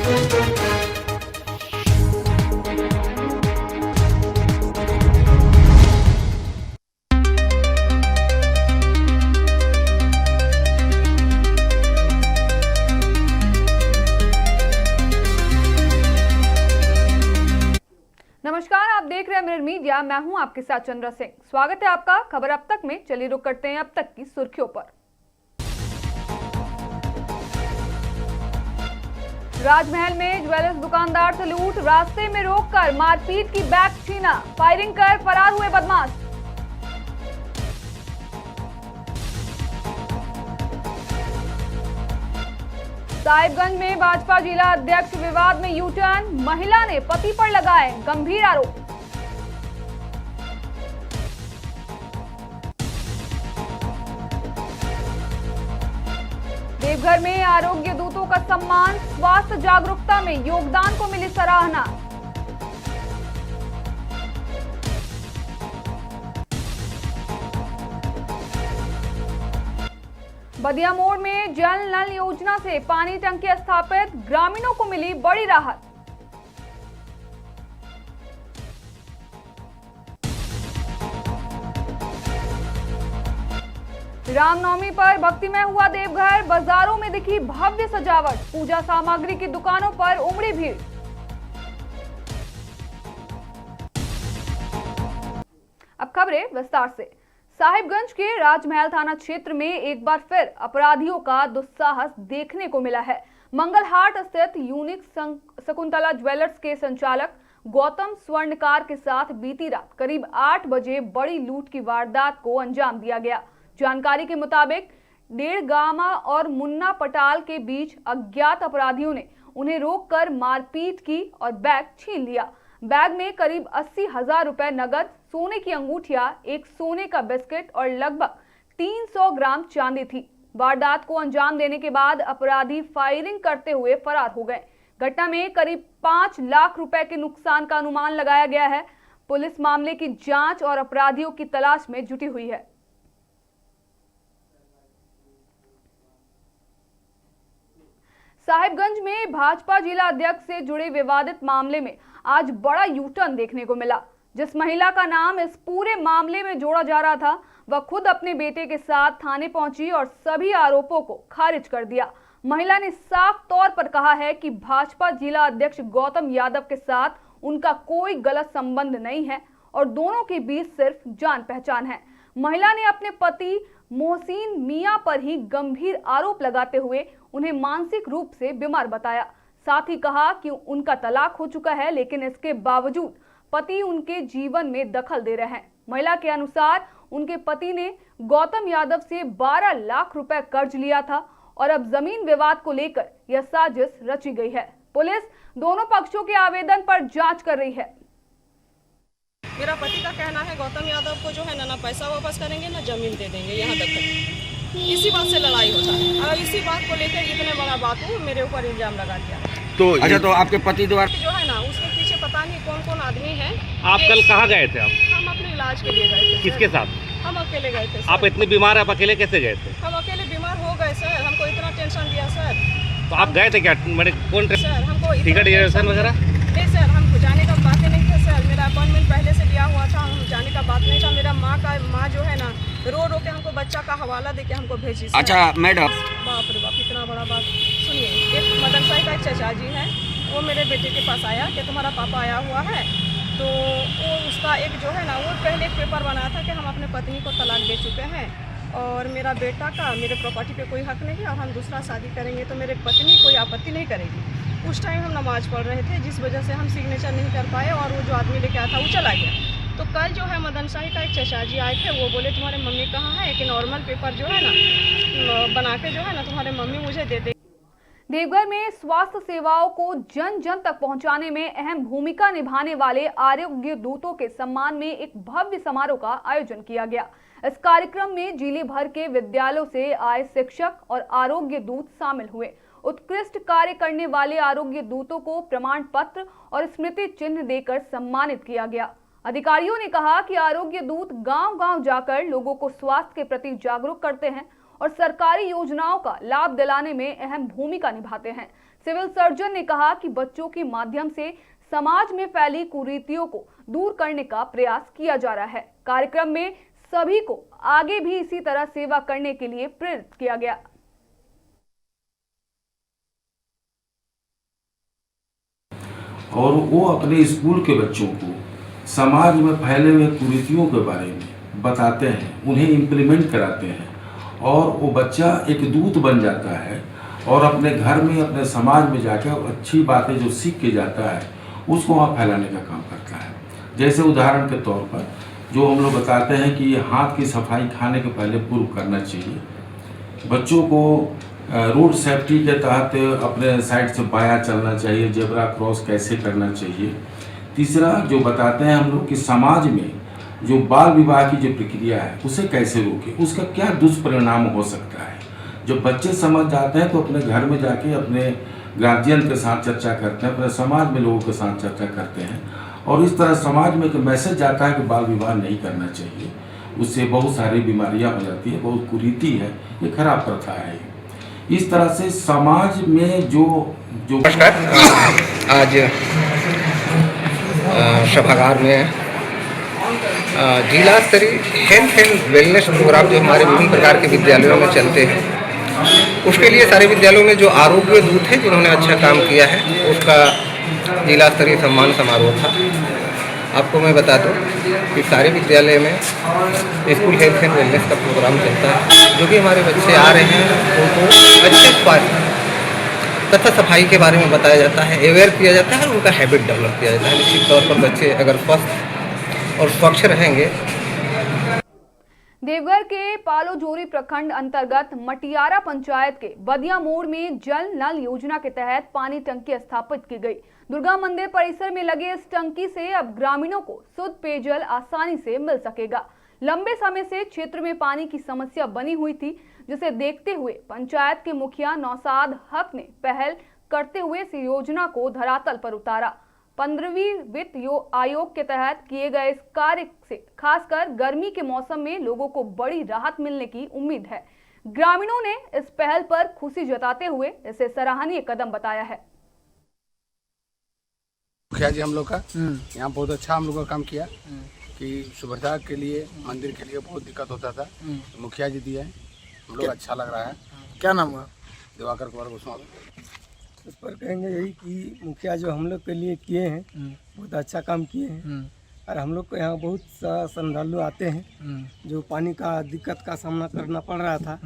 नमस्कार, आप देख रहे हैं मिरर मीडिया। मैं हूं आपके साथ चंद्रा सिंह। स्वागत है आपका खबर अब तक में। चलिए रुक करते हैं अब तक की सुर्खियों पर। राजमहल में ज्वेलर्स दुकानदार से लूट, रास्ते में रोककर मारपीट की, बैग छीना, फायरिंग कर फरार हुए बदमाश। साहिबगंज में भाजपा जिला अध्यक्ष विवाद में यू टर्न, महिला ने पति पर लगाए गंभीर आरोप। देवघर में आरोग्य दूतों का सम्मान, स्वास्थ्य जागरूकता में योगदान को मिली सराहना। बदिया मोड़ में जल नल योजना से पानी टंकी स्थापित, ग्रामीणों को मिली बड़ी राहत। रामनवमी पर भक्तिमय हुआ देवघर, बाजारों में दिखी भव्य सजावट, पूजा सामग्री की दुकानों पर उमड़ी भीड़। अब खबरें विस्तार से। साहिबगंज के राजमहल थाना क्षेत्र में एक बार फिर अपराधियों का दुस्साहस देखने को मिला है। मंगलहाट स्थित यूनिक शकुंतला ज्वेलर्स के संचालक गौतम स्वर्णकार के साथ बीती रात करीब 8 बजे बड़ी लूट की वारदात को अंजाम दिया गया। जानकारी के मुताबिक डेढ़गामा और मुन्ना पटाल के बीच अज्ञात अपराधियों ने उन्हें रोककर मारपीट की और बैग छीन लिया। बैग में करीब 80,000 रुपए नगद, सोने की अंगूठियां, एक सोने का बिस्किट और लगभग 300 ग्राम चांदी थी। वारदात को अंजाम देने के बाद अपराधी फायरिंग करते हुए फरार हो गए। घटना में करीब 5 लाख रुपए के नुकसान का अनुमान लगाया गया है। पुलिस मामले की जांच और अपराधियों की तलाश में जुटी हुई है। साहिबगंज में भाजपा जिला अध्यक्ष से जुड़े विवादित मामले में आज बड़ा यूटर्न देखने को मिला। जिस महिला का नाम इस पूरे मामले में जोड़ा जा रहा था, वह खुद अपने बेटे के साथ थाने पहुंची और सभी आरोपों को खारिज कर दिया। महिला ने साफ तौर पर कहा है कि भाजपा जिला अध्यक्ष गौतम यादव के साथ उनका कोई गलत संबंध नहीं है और दोनों के बीच सिर्फ जान पहचान है। महिला ने अपने पति मोहसिन मियां पर ही गंभीर आरोप लगाते हुए उन्हें मानसिक रूप से बीमार बताया। साथ ही कहा कि उनका तलाक हो चुका है, लेकिन इसके बावजूद पति उनके जीवन में दखल दे रहे हैं। महिला के अनुसार उनके पति ने गौतम यादव से 12 लाख रुपए कर्ज लिया था और अब जमीन विवाद को लेकर यह साजिश रची गई है। पुलिस दोनों पक्षों के आवेदन पर जांच कर रही है। मेरा पति का कहना है गौतम यादव को जो है ना पैसा वापस करेंगे ना जमीन दे देंगे, यहाँ तक इसी बात से लड़ाई होता है और इसी बात को लेकर इतने बड़ा बात को मेरे ऊपर इल्जाम लगा दिया। तो अच्छा, तो आपके पति द्वारा जो है ना उसके पीछे पता नहीं कौन कौन आदमी है। आप कल कहाँ गए थे? आप हम अपने इलाज के लिए गए थे। किसके साथ? हम अकेले गए थे। आप इतने बीमार है, आप अकेले कैसे गए थे? हम अकेले बीमार हो गए सर, हमको इतना टेंशन दिया सर। तो आप गए थे क्या? मैंने कौन सर हमको टिकट रिजर्वेशन वगैरह? नहीं सर, हमको जाने का बात नहीं था सर। मेरा अपॉइंटमेंट पहले से लिया हुआ था, हम जाने का बात नहीं था। मेरा माँ जो है ना रो रो के हमको बच्चा का हवाला देके हमको भेजी। अच्छा मैडम, बाप रे बाप, इतना बड़ा बात। सुनिए, एक मदन साई का एक चाचा जी है, वो मेरे बेटे के पास आया कि तुम्हारा पापा आया हुआ है। तो वो उसका एक जो है ना वो पहले एक पेपर बनाया था कि हम अपने पत्नी को तलाक दे चुके हैं और मेरा बेटा का मेरे प्रॉपर्टी पे कोई हक नहीं है और हम दूसरा शादी करेंगे तो मेरे पत्नी कोई आपत्ति नहीं करेगी। उस टाइम हम नमाज पढ़ रहे थे, जिस वजह से हम सिग्नेचर नहीं कर पाए और वो जो आदमी लेके आया था वो चला गया। तो कल जो है मदन शाही का एक चाचा जी आए थे, वो बोले तुम्हारे मम्मी कहाँ है कि नॉर्मल पेपर जो है ना बना के जो है ना तुम्हारे मम्मी मुझे दे दे। देवघर में स्वास्थ्य सेवाओं को जन जन तक पहुंचाने में अहम भूमिका निभाने वाले आरोग्य दूतों के सम्मान में एक भव्य समारोह का आयोजन किया गया। इस कार्यक्रम में जिले भर के विद्यालयों से आए शिक्षक और आरोग्य दूत शामिल हुए। उत्कृष्ट कार्य करने वाले आरोग्य दूतों को प्रमाण पत्र और स्मृति चिन्ह देकर सम्मानित किया गया। अधिकारियों ने कहा कि आरोग्य दूत गांव-गांव जाकर लोगों को स्वास्थ्य के प्रति जागरूक करते हैं और सरकारी योजनाओं का लाभ दिलाने में अहम भूमिका निभाते हैं। सिविल सर्जन ने कहा कि बच्चों के माध्यम से समाज में फैली कुरीतियों को दूर करने का प्रयास किया जा रहा है। कार्यक्रम में सभी को आगे भी इसी तरह सेवा करने के लिए प्रेरित किया गया। और वो अपने स्कूल के बच्चों को समाज में फैले हुए कुरीतियों के बारे में बताते हैं, उन्हें इम्प्लीमेंट कराते हैं और वो बच्चा एक दूत बन जाता है और अपने घर में अपने समाज में जाकर अच्छी बातें जो सीख के जाता है उसको वहाँ फैलाने का काम करता है। जैसे उदाहरण के तौर पर जो हम लोग बताते हैं कि हाथ की सफाई खाने के पहले पूर्व करना चाहिए, बच्चों को रोड सेफ्टी के तहत अपने साइड से बायां चलना चाहिए, जेब्रा क्रॉस कैसे करना चाहिए। तीसरा जो बताते हैं हम लोग कि समाज में जो बाल विवाह की जो प्रक्रिया है उसे कैसे रोकें, उसका क्या दुष्परिणाम हो सकता है। जब बच्चे समझ जाते हैं तो अपने घर में जाके अपने गार्जियन के साथ चर्चा करते हैं, अपने समाज में लोगों के साथ चर्चा करते हैं और इस तरह समाज में एक मैसेज जाता है कि बाल विवाह नहीं करना चाहिए। उससे बहुत सारी बीमारियां हो जाती है, बहुत कुरीति है, ये खराब प्रथा है। इस तरह से समाज में जो नमस्कार, आज सभागार में जिला स्तरीय हेल्थ एंड वेलनेस प्रोग्राम जो हमारे विभिन्न प्रकार के विद्यालयों में चलते हैं, उसके लिए सारे विद्यालयों में जो आरोग्य दूत हैं जिन्होंने अच्छा काम किया है उसका जिला स्तरीय सम्मान समारोह था। आपको मैं बता दूं कि सारे विद्यालय में स्कूल हेल्थ एंड वेलनेस का प्रोग्राम चलता है। जो भी हमारे बच्चे आ रहे हैं उनको अच्छे स्वास्थ्य तथा सफाई के बारे में बताया जाता है, अवेयर किया जाता है और उनका हैबिट डेवलप किया जाता है। निश्चित तौर पर बच्चे अगर स्वस्थ और स्वच्छ रहेंगे। देवघर के पालोजोरी प्रखंड अंतर्गत मटियारा पंचायत के बदिया मोड़ में जल नल योजना के तहत पानी टंकी स्थापित की गई। दुर्गा मंदिर परिसर में लगे इस टंकी से अब ग्रामीणों को शुद्ध पेयजल आसानी से मिल सकेगा। लंबे समय से क्षेत्र में पानी की समस्या बनी हुई थी, जिसे देखते हुए पंचायत के मुखिया नौसाद हक ने पहल करते हुए इस योजना को धरातल पर उतारा। 15वीं वित्त आयोग के तहत किए गए इस कार्य से खासकर गर्मी के मौसम में लोगों को बड़ी राहत मिलने की उम्मीद है। ग्रामीणों ने इस पहल पर खुशी जताते हुए इसे सराहनीय कदम बताया है। मुखिया जी हम लोग का यहाँ बहुत अच्छा हम लोग का काम किया कि सुविधा के लिए मंदिर के लिए बहुत दिक्कत होता था, तो मुखिया जी दिए, हम लोग अच्छा लग रहा है। क्या नाम हुआ? दिवाकर कुमार गोस्वामी। इस पर कहेंगे यही कि मुखिया जो हम लोग के लिए किए हैं बहुत अच्छा काम किए हैं और हम लोग को यहाँ बहुत सा श्रद्धालु आते हैं जो पानी का दिक्कत का सामना करना पड़ रहा था,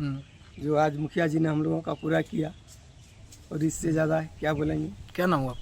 जो आज मुखिया जी ने हम लोगों का पूरा किया और इससे ज़्यादा क्या बोलेंगे। क्या नाम हुआ?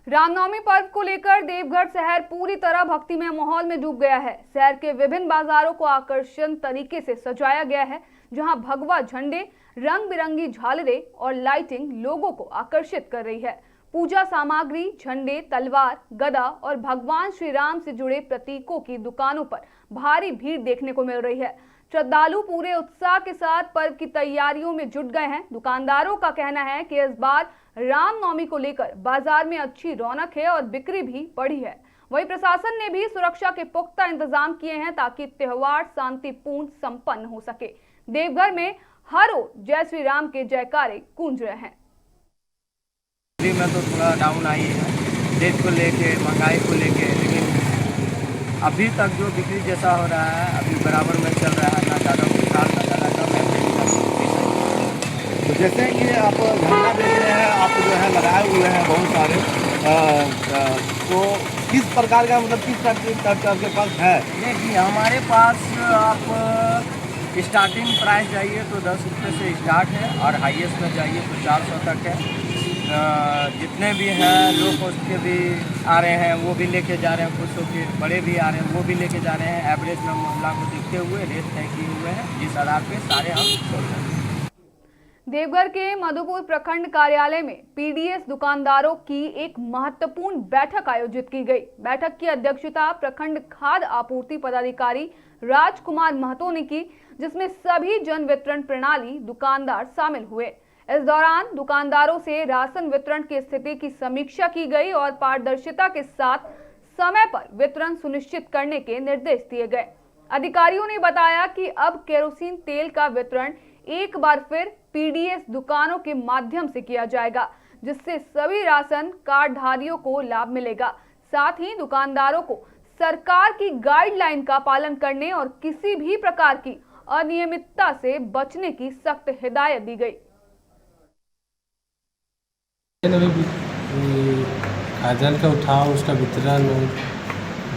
रामनवमी पर्व को लेकर देवघर शहर पूरी तरह भक्तिमय माहौल में डूब गया है। शहर के विभिन्न बाजारों को आकर्षण तरीके से सजाया गया है, जहां भगवा झंडे, रंग बिरंगी झालरें और लाइटिंग लोगों को आकर्षित कर रही है। पूजा सामग्री, झंडे, तलवार, गदा और भगवान श्री राम से जुड़े प्रतीकों की दुकानों पर भारी भीड़ देखने को मिल रही है। श्रद्धालु पूरे उत्साह के साथ पर्व की तैयारियों में जुट गए हैं। दुकानदारों का कहना है कि इस बार रामनवमी को लेकर बाजार में अच्छी रौनक है और बिक्री भी बढ़ी है। वहीं प्रशासन ने भी सुरक्षा के पुख्ता इंतजाम किए हैं ताकि त्योहार शांतिपूर्ण संपन्न हो सके। देवघर में हर ओर जय श्री राम के जयकारे गूंज रहे हैं। में तो थोड़ा डाउन आई है देश को लेके, महंगाई को लेके, लेकिन अभी तक जो बिक्री जैसा हो रहा है अभी बराबर में चल रहा है, ना ज़्यादा नुकसान ना ज़्यादा कम है। तो जैसे कि आप झंडा देख रहे हैं, आप जो है लगाए हुए हैं बहुत सारे, तो किस प्रकार का मतलब किस टाइप का आपके पास है? देखिए हमारे पास आप स्टार्टिंग प्राइस जाइए तो 10 रुपये से स्टार्ट है और हाईएस्ट में जाइए तो 400 तक है। जितने भी हैं लो कॉस्ट के भी आ रहे हैं वो भी लेके जा रहे हैं, कुछ के बड़े भी आ रहे हैं वो भी लेके जा रहे हैं। एवरेज में मोहल्ला को देखते हुए रेट तय किए हुए हैं, जिस आधार पे सारे हम छोड़ रहे हैं। देवघर के मधुपुर प्रखंड कार्यालय में पीडीएस दुकानदारों की एक महत्वपूर्ण बैठक आयोजित की गई। बैठक की अध्यक्षता प्रखंड खाद्य आपूर्ति पदाधिकारी राजकुमार महतो ने की, जिसमें सभी जन वितरण प्रणाली दुकानदार शामिल हुए। इस दौरान दुकानदारों से राशन वितरण की स्थिति की समीक्षा की गई और पारदर्शिता के साथ समय पर वितरण सुनिश्चित करने के निर्देश दिए गए। अधिकारियों ने बताया कि अब केरोसिन तेल का वितरण एक बार फिर पीडीएस दुकानों के माध्यम से किया जाएगा, जिससे सभी राशन कार्डधारियों को लाभ मिलेगा। साथ ही दुकानदारों को सरकार की गाइडलाइन का पालन करने और किसी भी प्रकार की अनियमितता से बचने की सख्त हिदायत दी गई। खाद्यान्न का उठाव, उसका वितरण,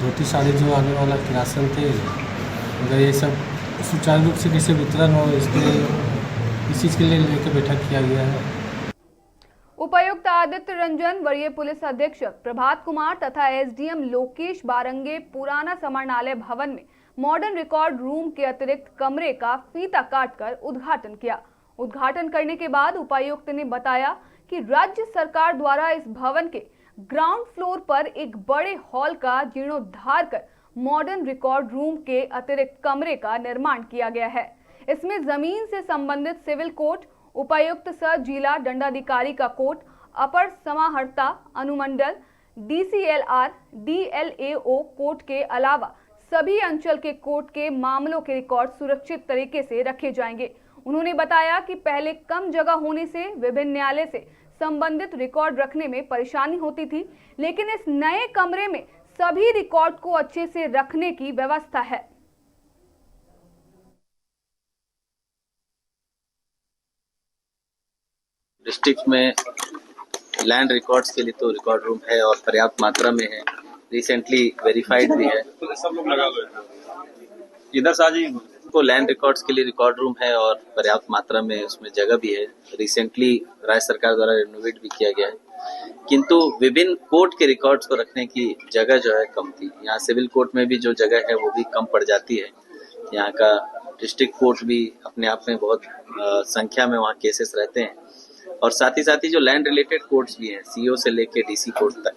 धोती साड़ी जो आने वाला राशन थे, अगर ये सब सुचारू रूप से कैसे वितरण हो, इस चीज़ के लिए लेकर बैठक किया गया है। उपायुक्त आदित्य रंजन, वरीय पुलिस अधीक्षक प्रभात कुमार तथा एसडीएम लोकेश बारंगे पुराना समाहरणालय भवन में मॉडर्न रिकॉर्ड रूम के अतिरिक्त कमरे का फीता काटकर उद्घाटन किया। उद्घाटन करने के बाद उपायुक्त ने बताया कि राज्य सरकार द्वारा इस भवन के ग्राउंड फ्लोर पर एक बड़े हॉल का जीर्णोद्धार कर मॉडर्न रिकॉर्ड रूम के अतिरिक्त कमरे का निर्माण किया गया है। इसमें जमीन से संबंधित सिविल कोर्ट, उपायुक्त सह जिला दंडाधिकारी का कोर्ट, अपर समाहर्ता अनुमंडल, DCLR, DLAO कोर्ट के अलावा सभी अंचल के कोर्ट के मामलों के रिकॉर्ड सुरक्षित तरीके से रखे जाएंगे। उन्होंने बताया कि पहले कम जगह होने से विभिन्न न्यायालय से संबंधित रिकॉर्ड रखने में परेशानी होती थी, लेकिन इस नए कमरे में सभी रिकॉर्ड को अच्छे से रखने की व्यवस्था है। डिस्ट्रिक्ट में लैंड रिकॉर्ड्स के लिए तो रिकॉर्ड रूम है और पर्याप्त मात्रा में है, रिसेंटली वेरीफाइड भी है। सब लोग लगा लो इधर साजी को लैंड रिकॉर्ड्स के लिए रिकॉर्ड रूम है और पर्याप्त मात्रा में उसमें जगह भी है। रिसेंटली राज्य सरकार द्वारा रेनोवेट भी किया गया है, किंतु विभिन्न कोर्ट के रिकॉर्ड्स को रखने की जगह जो है कम थी। यहाँ सिविल कोर्ट में भी जो जगह है वो भी कम पड़ जाती है। यहाँ का डिस्ट्रिक्ट कोर्ट भी अपने आप में बहुत संख्या में वहाँ केसेस रहते हैं, और साथ ही जो लैंड रिलेटेड कोर्ट्स भी हैं, सीओ से लेके डीसी कोर्ट तक,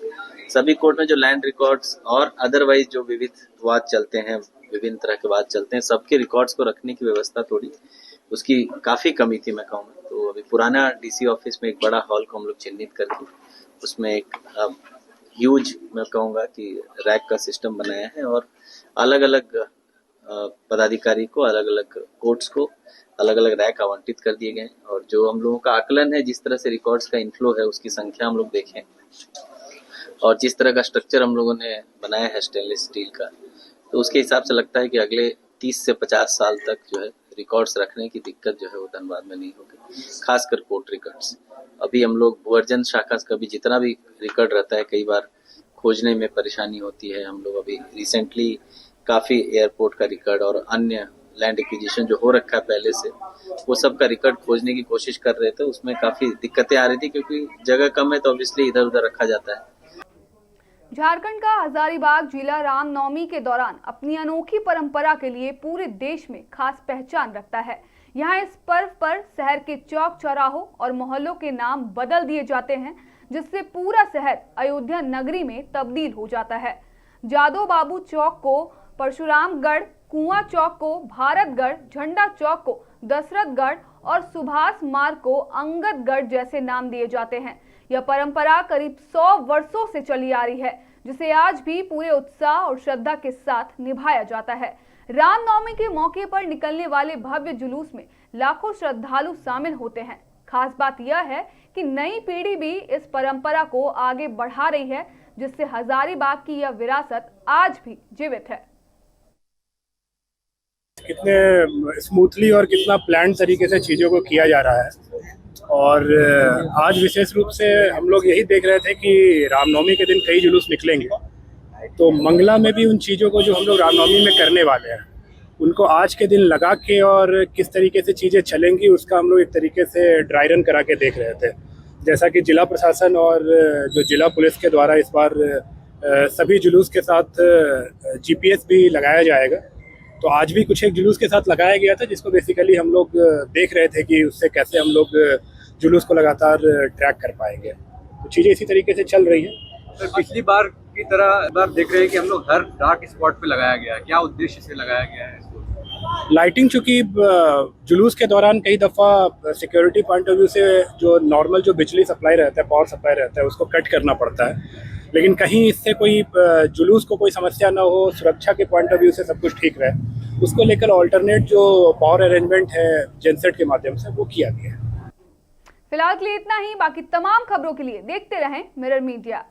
सभी कोर्ट में जो लैंड रिकॉर्ड्स और अदरवाइज जो विविध वाद चलते हैं, विभिन्न तरह के वाद चलते हैं, सबके रिकॉर्ड्स को रखने की व्यवस्था थोड़ी उसकी काफी कमी थी मैं कहूँगा। तो अभी पुराना डीसी ऑफिस में एक बड़ा हॉल को हम लोग चिन्हित करके उसमें एक ह्यूज मैं कहूँगा कि रैक का सिस्टम बनाया है, और अलग अलग पदाधिकारी को, अलग अलग कोर्ट्स को अलग अलग रैक आवंटित कर दिए गए। और जो हम लोगों का आकलन है, जिस तरह से रिकॉर्ड्स का इनफ्लो है, उसकी संख्या हम लोग देखें, और जिस तरह का स्ट्रक्चर हम लोगों ने बनाया है स्टेनलेस स्टील का, तो उसके हिसाब से लगता है कि अगले 30 से 50 साल तक जो है रिकॉर्ड्स रखने की दिक्कत जो है वो धनबाद में नहीं होगी, खासकर कोर्ट रिकॉर्ड्स। अभी हम लोग भूअर्जन शाखा का भी जितना भी रिकॉर्ड रहता है, कई बार खोजने में परेशानी होती है। हम लोग अभी रिसेंटली काफी एयरपोर्ट का रिकॉर्ड और अन्य लैंड एक्विजिशन जो हो रखा है पहले से, वो सब का रिकॉर्ड खोजने की कोशिश कर रहे थे। उसमें काफी दिक्कतें आ रही थी क्योंकि जगह कम है, तो ऑब्वियसली इधर उधर रखा जाता है। झारखंड का हजारीबाग जिला रामनवमी के दौरान अपनी अनोखी परंपरा के लिए पूरे देश में खास पहचान रखता है। यहाँ इस पर्व पर शहर के चौक चौराहों और मोहल्लों के नाम बदल दिए जाते हैं, जिससे पूरा शहर अयोध्या नगरी में तब्दील हो जाता है। जादव बाबू चौक को परशुरामगढ़, कुआं चौक को भारतगढ़, झंडा चौक को दशरथगढ़ और सुभाष मार्ग को अंगदगढ़ जैसे नाम दिए जाते हैं। यह परंपरा करीब 100 वर्षों से चली आ रही है, जिसे आज भी पूरे उत्साह और श्रद्धा के साथ निभाया जाता है। रामनवमी के मौके पर निकलने वाले भव्य जुलूस में लाखों श्रद्धालु शामिल होते हैं। खास बात यह है कि नई पीढ़ी भी इस परंपरा को आगे बढ़ा रही है, जिससे हजारीबाग की यह विरासत आज भी जीवित है। कितने स्मूथली और कितना प्लान तरीके से चीज़ों को किया जा रहा है, और आज विशेष रूप से हम लोग यही देख रहे थे कि रामनवमी के दिन कई जुलूस निकलेंगे, तो मंगला में भी उन चीज़ों को जो हम लोग रामनवमी में करने वाले हैं, उनको आज के दिन लगा के और किस तरीके से चीज़ें चलेंगी उसका हम लोग एक तरीके से ड्राई रन करा के देख रहे थे। जैसा कि जिला प्रशासन और जो जिला पुलिस के द्वारा इस बार सभी जुलूस के साथ GPS भी लगाया जाएगा, तो आज भी कुछ एक जुलूस के साथ लगाया गया था, जिसको बेसिकली हम लोग देख रहे थे कि उससे कैसे हम लोग जुलूस को लगातार ट्रैक कर पाएंगे। तो चीज़ें इसी तरीके से चल रही हैं। सर, पिछली बार की तरह इस बार देख रहे हैं कि हम लोग हर डार्क स्पॉट पे लगाया गया है, क्या उद्देश्य से लगाया गया है इसको? लाइटिंग, चूँकि जुलूस के दौरान कई दफ़ा सिक्योरिटी पॉइंट ऑफ व्यू से जो नॉर्मल जो बिजली सप्लाई रहता है, पावर सप्लाई रहता है, उसको कट करना पड़ता है, लेकिन कहीं इससे कोई जुलूस को कोई समस्या ना हो, सुरक्षा के पॉइंट ऑफ व्यू से सब कुछ ठीक रहे, उसको लेकर ऑल्टरनेट जो पावर अरेंजमेंट है जेनसेट के माध्यम से वो किया गया है। फिलहाल के लिए इतना ही। बाकी तमाम खबरों के लिए देखते रहें मिरर मीडिया।